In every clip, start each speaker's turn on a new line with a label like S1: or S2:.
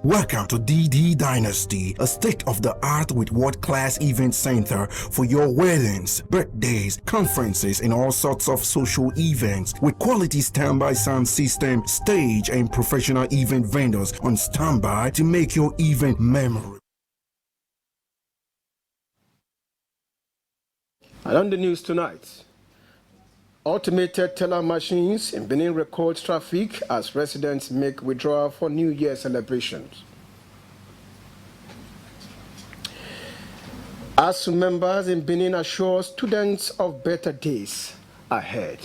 S1: Welcome to DD Dynasty, a state-of-the-art with world-class event center for your weddings, birthdays, conferences, and all sorts of social events with quality standby sound system, stage, and professional event vendors on standby to make your event memorable.
S2: And on the news tonight, automated teller machines in Benin record traffic as residents make withdrawal for New Year celebrations. ASU members in Benin assure students of better days ahead.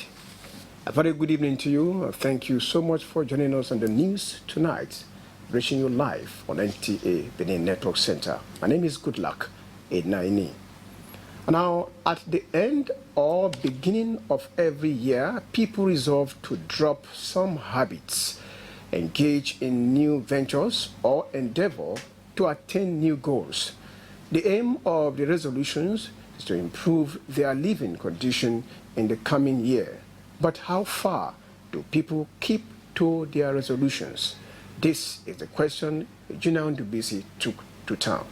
S2: A very good evening to you. Thank you so much for joining us on the news tonight, reaching you live on NTA Benin Network Center. My name is Goodluck Ednaini. Now, at the end or beginning of every year, people resolve to drop some habits, engage in new ventures, or endeavor to attain new goals. The aim of the resolutions is to improve their living condition in the coming year. But how far do people keep to their resolutions? This is the question Gina Ndubisi took to town.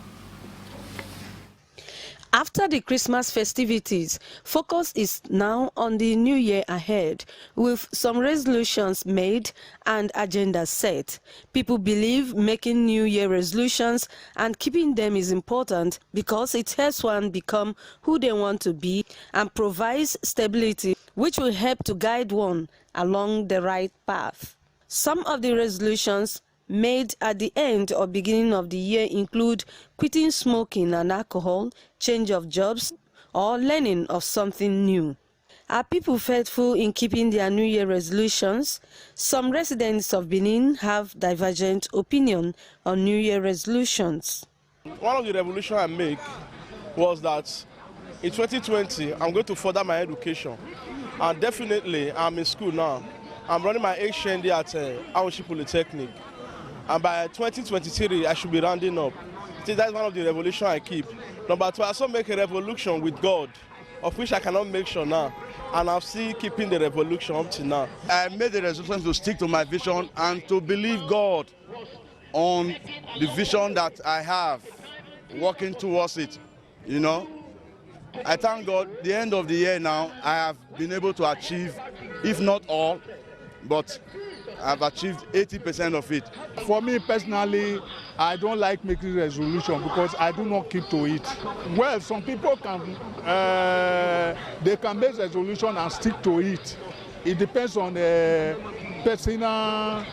S3: After the Christmas festivities, focus is now on the new year ahead, with some resolutions made and agendas set. People believe making new year resolutions and keeping them is important because it helps one become who they want to be and provides stability, which will help to guide one along the right path. Some of the resolutions made at the end or beginning of the year include quitting smoking and alcohol, change of jobs, or learning of something new. Are people faithful in keeping their New Year resolutions? Some residents of Benin have divergent opinion on New Year resolutions.
S4: One of the resolutions I make was that in 2020, I'm going to further my education. And definitely, I'm in school now. I'm running my HND at Aoshi Polytechnic. And by 2023, I should be rounding up. See, that's one of the resolutions I keep. Number two, I also make a revolution with God, of which I cannot make sure now. And I'm still keeping the revolution up to now.
S5: I made the resolution to stick to my vision and to believe God on the vision that I have, working towards it, you know. I thank God, the end of the year now, I have been able to achieve, if not all, but I've achieved 80% of it.
S6: For me personally, I don't like making resolution because I do not keep to it. Well, some people can, they can make resolution and stick to it. It depends on the personal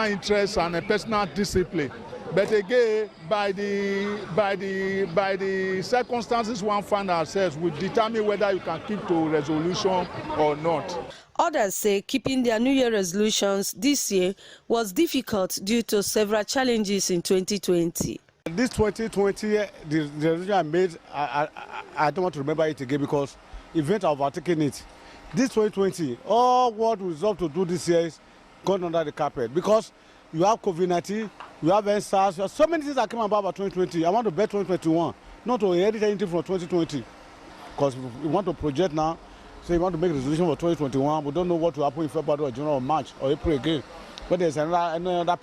S6: interest and personal discipline. But again, by the circumstances one finds ourselves, we determine whether you can keep to resolution or not.
S3: Others say keeping their New Year resolutions this year was difficult due to several challenges in 2020.
S7: This 2020, the resolution I made, I don't want to remember it again because events have overtaken it. This 2020, all what we resolved to do this year is gone under the carpet because you have COVID-19, you have NSAS, so many things that came about 2020. I want to bet 2021, not to inherit anything from 2020 because we want to project now. So you want to make a resolution for 2021. We don't know what will happen in February or January or March or April again. But there's another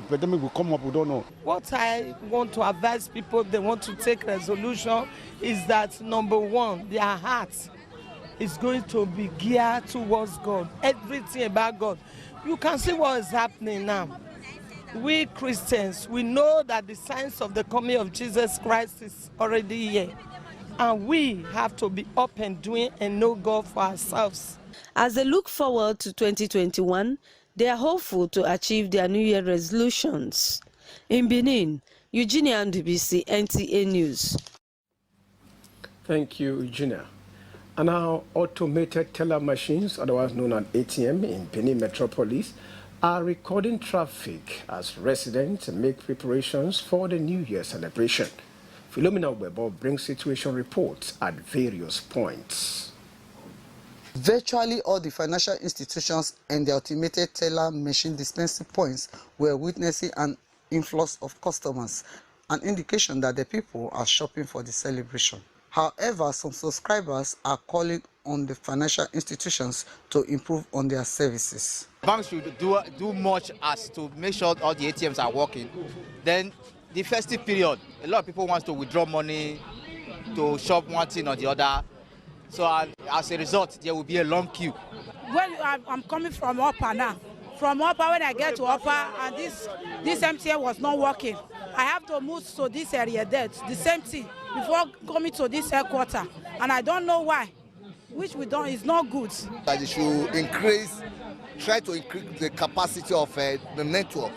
S7: pandemic will come up, we don't know.
S8: What I want to advise people, they want to take resolution, is that number one, their heart is going to be geared towards God. Everything about God. You can see what is happening now. We Christians, we know that the signs of the coming of Jesus Christ is already here. And we have to be up and doing and know God for ourselves.
S3: As they look forward to 2021, they are hopeful to achieve their New Year resolutions. In Benin, Eugenia Ndubisi, NTA News.
S2: Thank you, Eugenia. And now, automated teller machines, otherwise known as ATM, in Benin Metropolis, are recording traffic as residents make preparations for the New Year celebration. Philomena Webo brings situation reports at various points.
S9: Virtually all the financial institutions and the automated teller machine dispensing points were witnessing an influx of customers, an indication that the people are shopping for the celebration. However, some subscribers are calling on the financial institutions to improve on their services.
S10: Banks should do much as to make sure all the ATMs are working. Then the festive period, a lot of people want to withdraw money to shop one thing or the other. So as a result, there will be a long queue.
S11: Well, I'm coming from Upper now. From Upper, when I get to Upper, and this MTN was not working, I have to move to this area there, the same thing, before coming to this headquarters. And I don't know why, which we don't, is not good.
S12: That they should try to increase the capacity of the network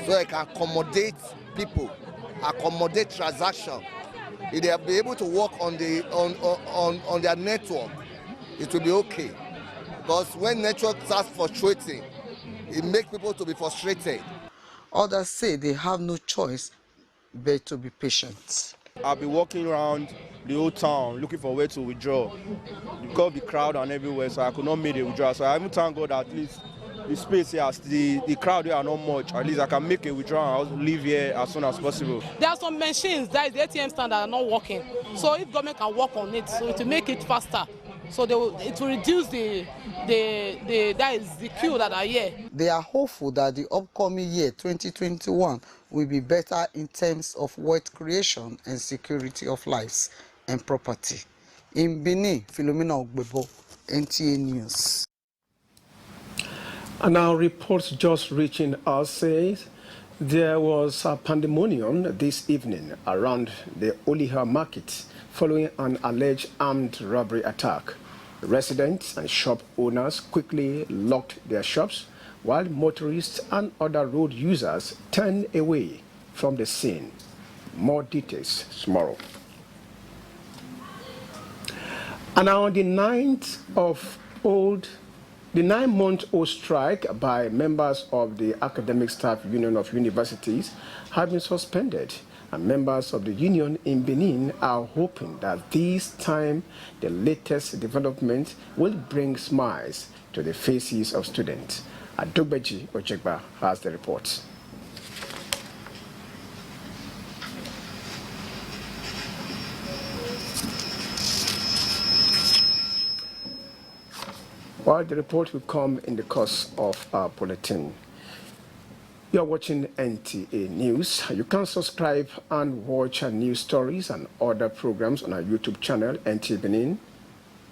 S12: so it can accommodate people, accommodate transaction. If they be able to work on their network, it will be okay. Because when network starts fluctuating, it makes people to be frustrated.
S9: Others say they have no choice but to be patient.
S4: I'll be walking around the whole town looking for where to withdraw. Because of the crowd and everywhere, so I could not make a withdrawal. So I even thank God at least the space here, the crowd here are not much. At least I can make a withdrawal and leave here as soon as possible.
S13: There are some machines that is the ATM stand that are not working. So if government can work on it, so it will make it faster. So it will reduce the queue that are here.
S9: They are hopeful that the upcoming year 2021 will be better in terms of wealth creation and security of lives and property. In Benin, Philomena Ogbebo, NTA News.
S2: And now reports just reaching us says there was a pandemonium this evening around the Oliha market following an alleged armed robbery attack. Residents and shop owners quickly locked their shops while motorists and other road users turned away from the scene. More details tomorrow. And now the 9-month-old strike by members of the Academic Staff Union of Universities has been suspended, and members of the union in Benin are hoping that this time the latest development will bring smiles to the faces of students. Adogbeji Ojegba has the report. Well, the report will come in the course of our bulletin. You are watching NTA News. You can subscribe and watch our news stories and other programs on our YouTube channel, NTA Benin.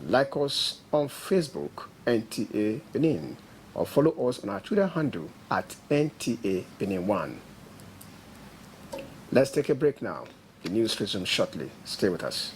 S2: Like us on Facebook, NTA Benin, or follow us on our Twitter handle at NTA Benin1. Let's take a break now. The news resumes shortly. Stay with us.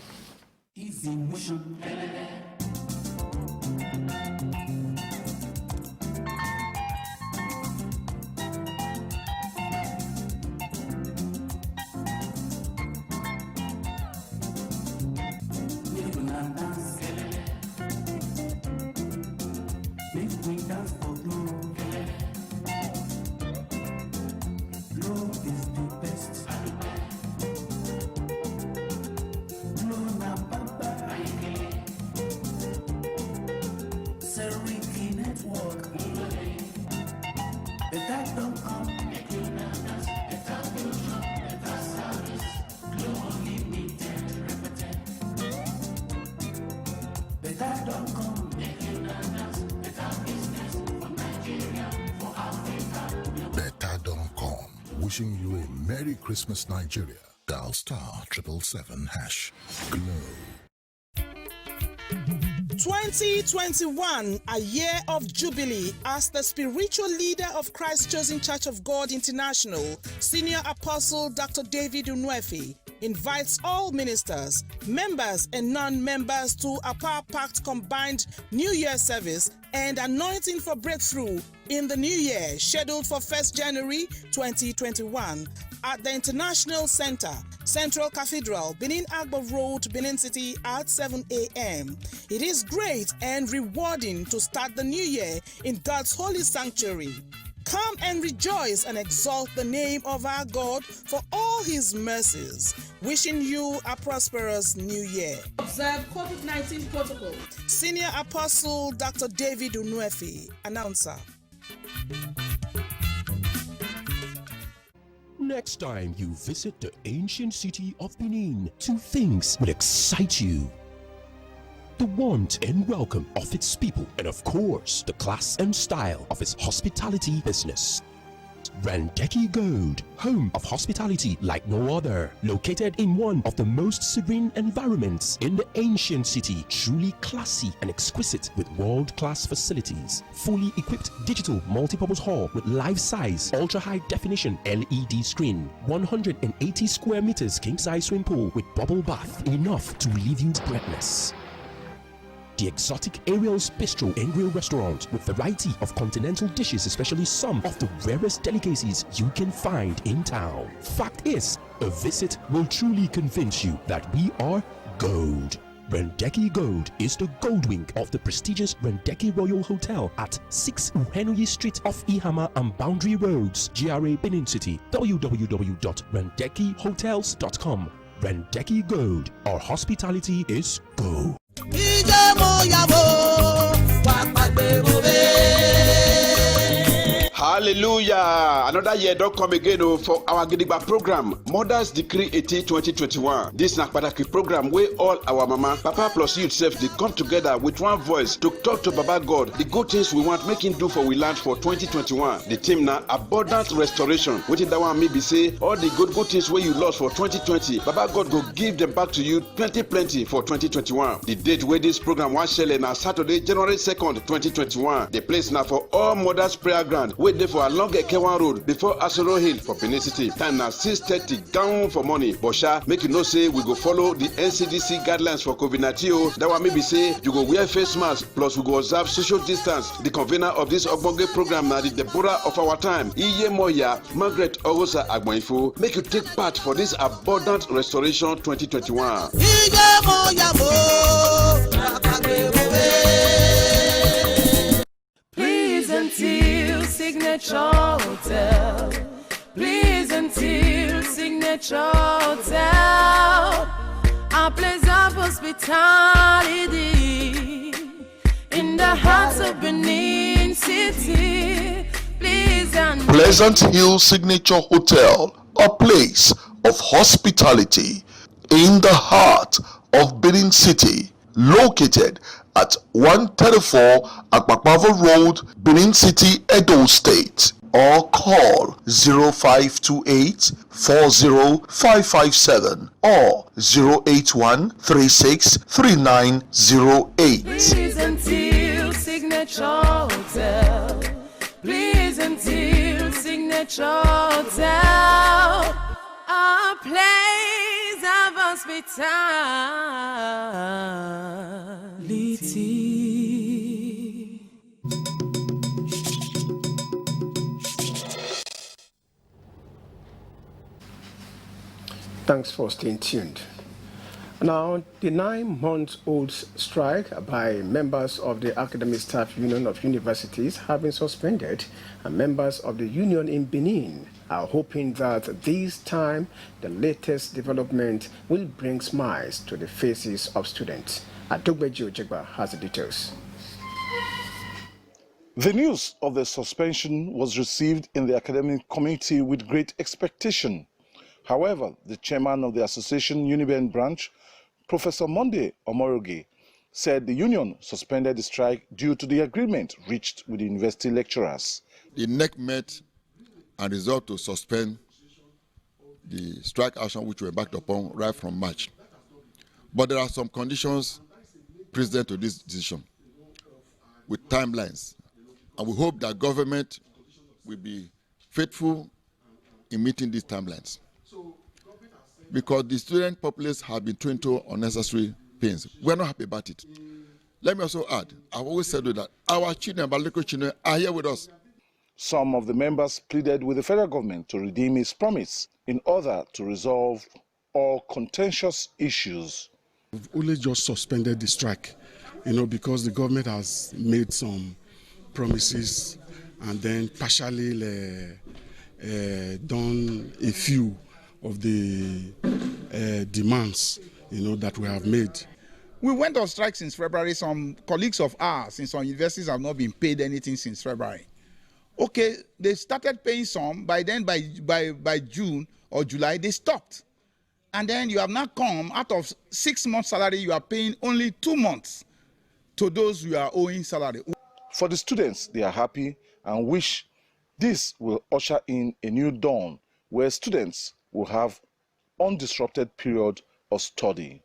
S14: Wishing you a Merry Christmas, Nigeria. Dial *777#. Glow.
S15: 2021, a year of jubilee, as the spiritual leader of Christ Chosen Church of God International, Senior Apostle Dr. David Unwefi, invites all ministers, members and non-members to a power-packed combined New Year service and anointing for breakthrough in the new year, scheduled for 1st January 2021 at the International Center, Central Cathedral, Benin Agbo Road, Benin City at 7 a.m. It is great and rewarding to start the new year in God's holy sanctuary. Come and rejoice and exalt the name of our God for all his mercies. Wishing you a prosperous new year.
S11: Observe COVID-19 protocol.
S15: Senior Apostle Dr. David Unwefi, announcer.
S16: Next time you visit the ancient city of Benin, two things will excite you: the warmth and welcome of its people, and of course, the class and style of its hospitality business. Rendeki Gold, home of hospitality like no other, located in one of the most serene environments in the ancient city, truly classy and exquisite with world-class facilities, fully equipped digital multipurpose hall with life-size, ultra-high definition LED screen, 180 square meters king-size swimming pool with bubble bath, enough to leave you breathless. The exotic Ariel's Bistro and Grill restaurant with variety of continental dishes, especially some of the rarest delicacies you can find in town. Fact is, a visit will truly convince you that we are gold. Rendeki Gold is the gold wing of the prestigious Rendeki Royal Hotel at 6 Uhenoyi Street off Ihama and Boundary Roads, GRA Benin City. www.rendekihotels.com. Rendeki Gold, our hospitality is gold.
S17: Hallelujah! Another year don't come again for our Gidigba program, Mother's Decree 18 2021. This is a particular program where all our mama, papa plus you itself, they come together with one voice to talk to Baba God, the good things we want make him do for we land for 2021. The team now, abundant restoration. What did that one maybe say? All the good things where you lost for 2020, Baba God go give them back to you plenty for 2021. The date where this program was shell na Saturday, January 2nd, 2021. The place now for all mothers prayer ground. Wait there for along Ekewan Road before Asoro Hill for Benin City. Time now 6:30 down for money. Bosha, make you know say we go follow the NCDC guidelines for COVID-19. That one maybe say you go wear face mask plus we go observe social distance. The convener of this Ogbonge program now the Deborah of our time, Iye Moya, Margaret Ogosa Agboinfo, make you take part for this abundant restoration 2021.
S18: Please until Signature Hotel. Please until Signature Hotel. A place of hospitality in the heart of Benin City. Please until
S14: Pleasant Hill Signature Hotel, a place of hospitality in the heart of Benin City, located at 134 Akpakpavo Road, Benin City, Edo State, or call 0528 40557 or 081 36 3908.
S18: Please until Signature Hotel. Please until Signature Hotel. A place of hospitality.
S2: Thanks for staying tuned. Now, the 9-month-old strike by members of the Academic Staff Union of Universities have been suspended, and members of the union in Benin are hoping that this time the latest development will bring smiles to the faces of students. Adogbeji Ojegba has the details.
S19: The news of the suspension was received in the academic community with great expectation. However, the chairman of the association Uniben branch, Professor Monday Omoroge, said the union suspended the strike due to the agreement reached with the university lecturers.
S20: The NEC met and resolved to suspend the strike action which we embarked upon right from March. But there are some conditions precedent to this decision with timelines. And we hope that government will be faithful in meeting these timelines. Because the student populace have been thrown into unnecessary pains. We're not happy about it. Let me also add, I've always said that our children, our local children, are here with us.
S19: Some of the members pleaded with the federal government to redeem its promise in order to resolve all contentious issues.
S21: We've only just suspended the strike, because the government has made some promises and then partially done a few of the demands, that we have made.
S22: We went on strike since February. Some colleagues of ours in some universities have not been paid anything since February.
S1: Okay, they started paying some. By then, by June or July, they stopped. And then you have now come out of 6 months' salary, you are paying only 2 months to those you are owing salary.
S19: For the students, they are happy and wish this will usher in a new dawn where students will have undisrupted period of study.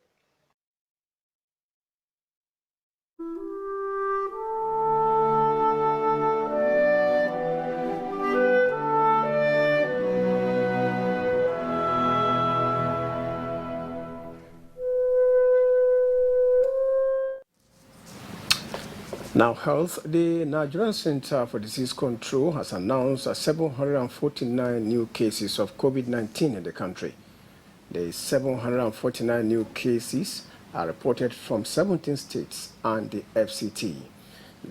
S2: Now, health. The Nigerian Center for Disease Control has announced 749 new cases of COVID-19 in the country. The 749 new cases are reported from 17 states and the FCT.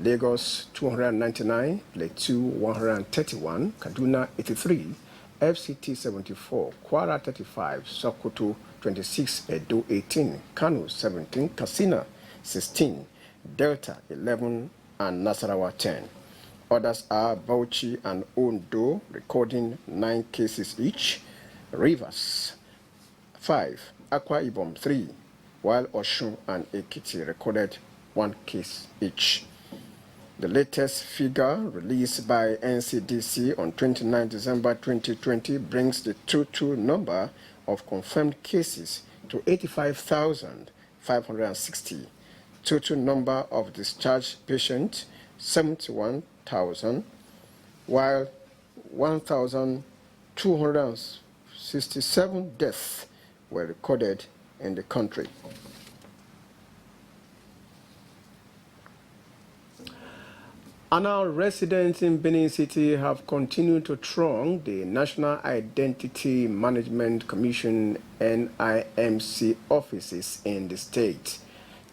S2: Lagos 299, Plateau 131, Kaduna 83, FCT 74, Kwara 35, Sokoto 26, Edo 18, Kano 17, Katsina 16, Delta 11, and Nasarawa 10. Others are Bauchi and Ondo, recording 9 cases each, Rivers 5, Akwa Ibom 3, while Osun and Ekiti recorded 1 case each. The latest figure released by NCDC on 29 December 2020 brings the total number of confirmed cases to 85,560. Total number of discharged patients 71,000, while 1,267 deaths were recorded in the country. And our residents in Benin City have continued to throng the National Identity Management Commission NIMC offices in the state.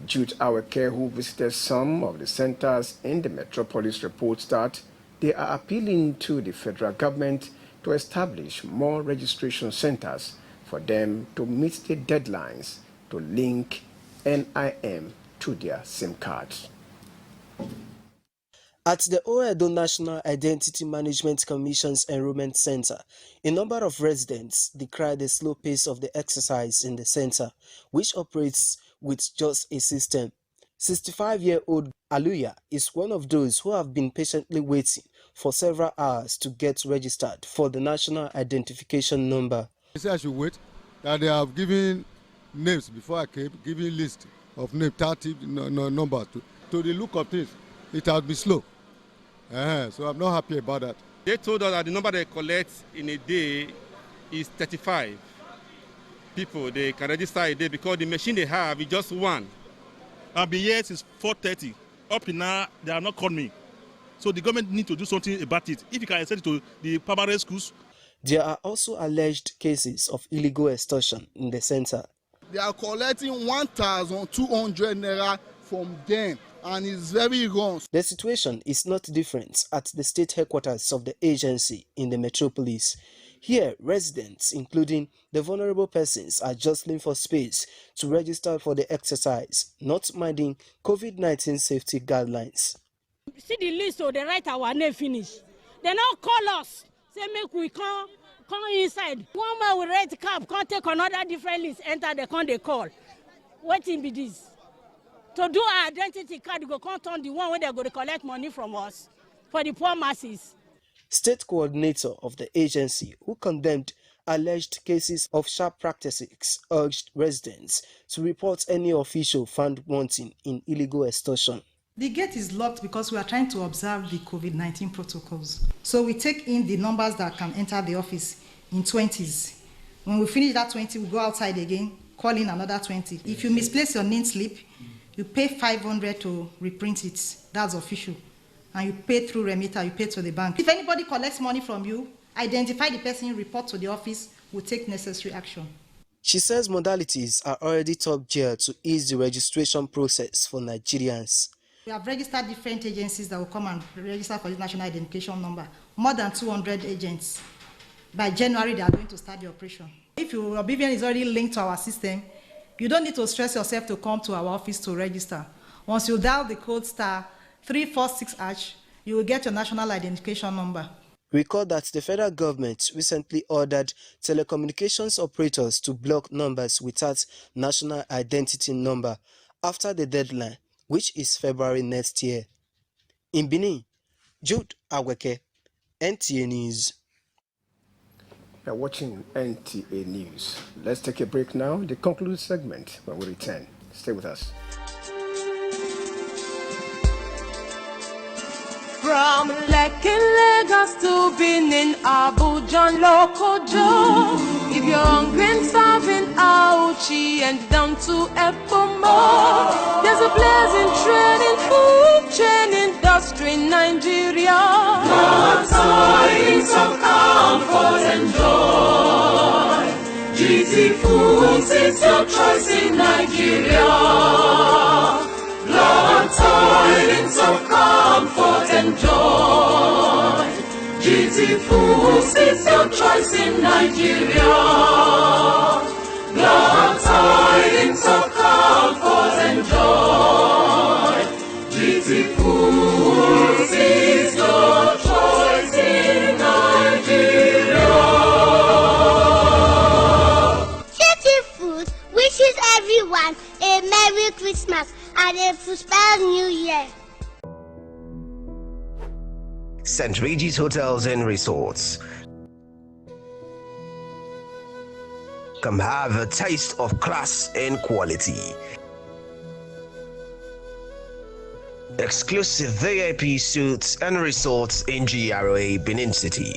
S2: Jude Aweke, who visited some of the centers in the metropolis, reports that they are appealing to the federal government to establish more registration centers for them to meet the deadlines to link NIM to their SIM cards.
S22: At the Oedo National Identity Management Commission's Enrollment Center, a number of residents decry the slow pace of the exercise in the center, which operates with just a system. 65-year-old Aluya is one of those who have been patiently waiting for several hours to get registered for the national identification number.
S23: They say I should wait, that they have given names before I came, giving list of names, 30 numbers. To the look of things, it has been slow. So I'm not happy about that.
S24: They told us that the number they collect in a day is 35 people they can register a day because the machine they have is just one.
S25: I've been here since 4:30. Up to now, they have not called me. So the government needs to do something about it. If you can extend it to the primary schools.
S22: There are also alleged cases of illegal extortion in the center.
S1: They are collecting 1,200 naira from them, and it's very wrong.
S22: The situation is not different at the state headquarters of the agency in the metropolis. Here, residents, including the vulnerable persons, are jostling for space to register for the exercise, not minding COVID-19 safety guidelines.
S26: See the list, so they write our name finish. They now call us, say make we come inside. One man will write cab, can't take another different list, enter the con they call. What in be this? To do our identity card, go count on the one where they're going to collect money from us for the poor masses.
S22: State coordinator of the agency, who condemned alleged cases of sharp practices, urged residents to report any official found wanting in illegal extortion.
S27: The gate is locked because we are trying to observe the COVID-19 protocols. So we take in the numbers that can enter the office in 20s. When we finish that 20, we go outside again, call in another 20. If you misplace your name slip, you pay 500 to reprint it. That's official. And you pay through remitter, you pay to the bank. If anybody collects money from you, identify the person, report to the office, we'll take necessary action.
S22: She says modalities are already top gear to ease the registration process for Nigerians.
S27: We have registered different agencies that will come and register for the national identification number. More than 200 agents. By January, they are going to start the operation. If your BVN is already linked to our system, you don't need to stress yourself to come to our office to register. Once you dial the code *346#, you will get your national identification number.
S22: Recall that the federal government recently ordered telecommunications operators to block numbers without national identity number after the deadline, which is February next year. In Benin, Jude Aweke, NTA News.
S2: You're watching NTA News. Let's take a break now. The concluded segment when we return. Stay with us.
S18: From Lekki, Lagos to Benin, Abuja, Lokojo. If you're hungry and starving, Auchi and down to Epomo. There's a blazing training, food chain industry in Nigeria. God's tidings of comfort and joy. GT Foods is your choice in Nigeria. Glad tidings of comfort and joy. GT Foods is your choice in Nigeria. Glad tidings of comfort and joy. GT Foods is your choice in Nigeria.
S3: GT Foods wishes everyone a Merry Christmas and a prosperous New Year.
S5: St. Regis Hotels and Resorts. Come have a taste of class and quality. Exclusive VIP suites and resorts in GRA, Benin City.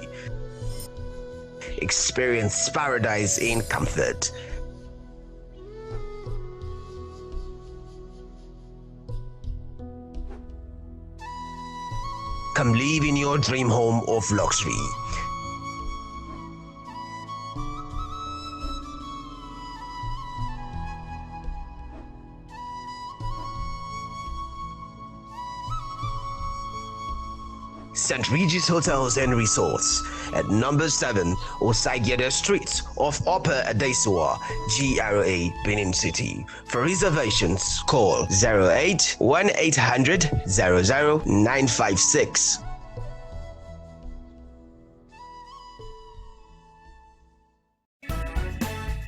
S5: Experience paradise in comfort. Come live in your dream home of luxury. St. Regis Hotels and Resorts at number 7 Osaigede Street off Upper Adesua, GRA, Benin City. For reservations, call 08-1800-00956.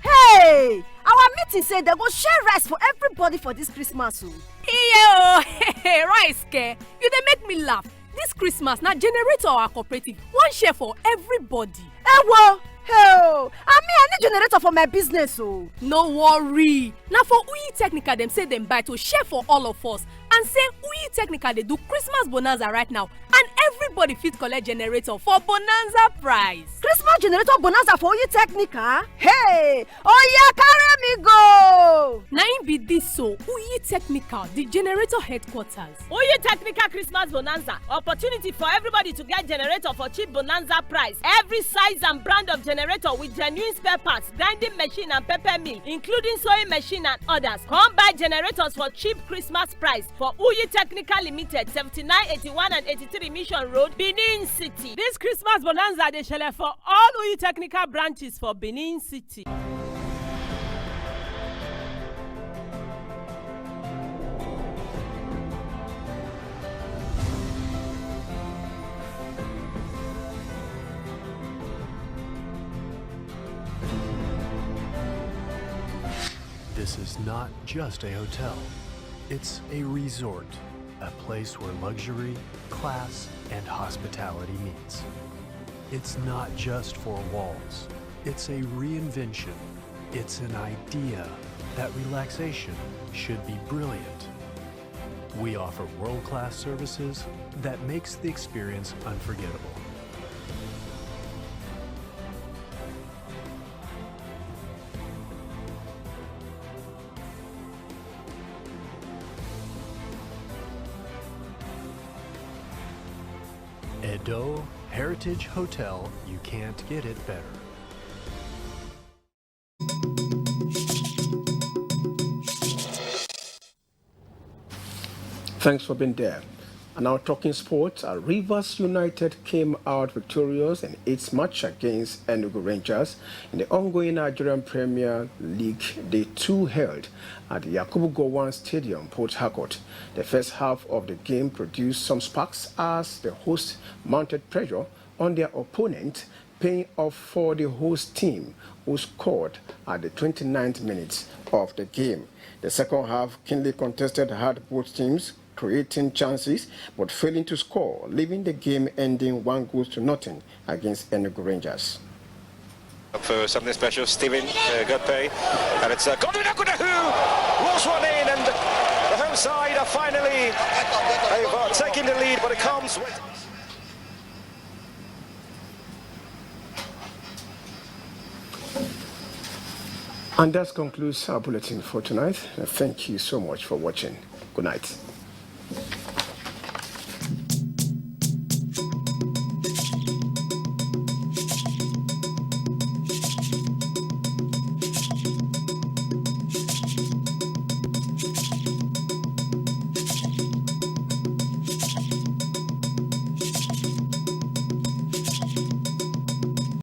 S6: Hey! Our meeting said they go share rice for everybody for this Christmas.
S7: Yo, rice ke? You dey make me laugh. This Christmas na generator our cooperative one share for everybody.
S6: Ewo, hell, I need generator for my business.
S7: No worry. Na for Uyi Technical dem say dem buy to share for all of us, and say Uyi Technical dey do Christmas bonanza right now, and everybody fit collect generator for bonanza price.
S6: Christmas generator bonanza for Uyi Technical? Hey, yeah, carry me go.
S7: Na im be this so Uyi Technical, the generator headquarters.
S8: Uyi Technical Christmas bonanza, opportunity for everybody to get generator for cheap bonanza price. Every size and brand of generator with genuine spare parts, grinding machine and pepper mill, including sewing machine and others. Come buy generators for cheap Christmas price for Uyi Technical Limited, 79, 81 and 83 Mission Road, Benin City. This Christmas bonanza dey shele for all Uyi Technical branches for Benin City.
S10: This is not just a hotel. It's a resort, a place where luxury, class, and hospitality meets. It's not just four walls. It's a reinvention. It's an idea that relaxation should be brilliant. We offer world-class services that makes the experience unforgettable. Edo Heritage Hotel, you can't get it better.
S2: Thanks for being there. And now talking sports, Rivers United came out victorious in its match against Enugu Rangers in the ongoing Nigerian Premier League Day 2 held at the Yakubu Gowon Stadium, Port Harcourt. The first half of the game produced some sparks as the hosts mounted pressure on their opponent, paying off for the host team, who scored at the 29th minute of the game. The second half, keenly contested, had both teams creating chances but failing to score, leaving the game ending 1-0 against Enugu Rangers.
S4: For something special, Steven Gutpay, and it's Godwin Akudahu rolls one in, and the home side are finally taking the lead, but it comes with.
S2: And that concludes our bulletin for tonight. Thank you so much for watching. Good night.